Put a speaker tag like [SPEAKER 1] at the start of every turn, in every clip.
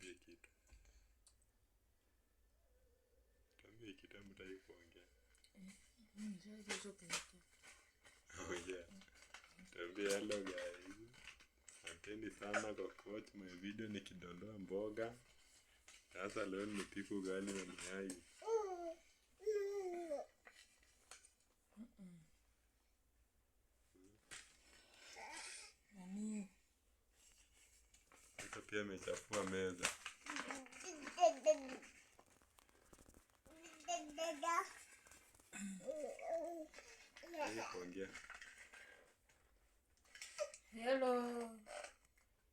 [SPEAKER 1] Tuambie kitu. Tuambie kitu mtaki kuongea. Oh yeah. Tuambie hello guys. Asanteni sana kwa kuwatch my video nikidondoa mboga. Sasa leo nimepika ugali na mayai.
[SPEAKER 2] Nani?
[SPEAKER 1] Hata pia amechafua meza.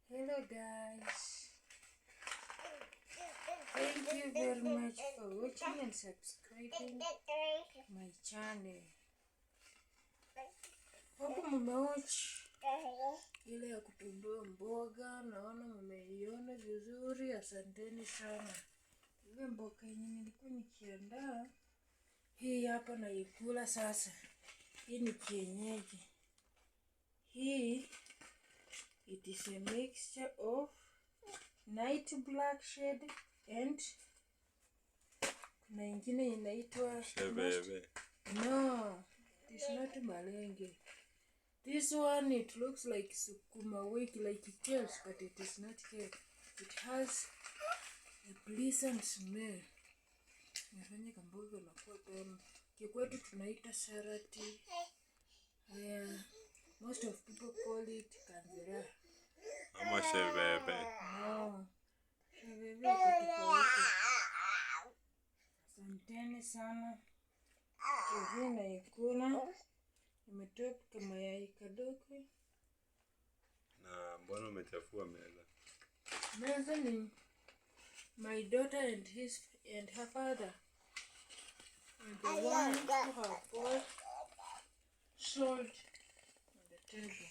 [SPEAKER 2] Hello guys. Thank you very much for watching and subscribing my channel. Hapo mmewatch ile ya kutundua mboga, naona mmeiona vizuri, asanteni sana. Ile mboga yenye nilikuwa nikiandaa hii hapa naikula sasa. Hii ni kienyeji. Hii it is a mixture of night black shade and kuna ingine inaitwa
[SPEAKER 1] shebebe.
[SPEAKER 2] No, it is not malenge. This one it looks like sukuma wiki, like kales, but it is not kale. It has a pleasant smell. Nafanya kamboga na kwa tamu. Kikwetu tunaita sarati. Most of people call it kanzira.
[SPEAKER 1] Ama shebebe.
[SPEAKER 2] No. Shebebe kwa tofauti. Asanteni sana. Hivi naikula. Nimetoka mayai kadogo.
[SPEAKER 1] Na mbona umechafua meza?
[SPEAKER 2] Meza ni my daughter and her father. And the one who have bought salt on the table.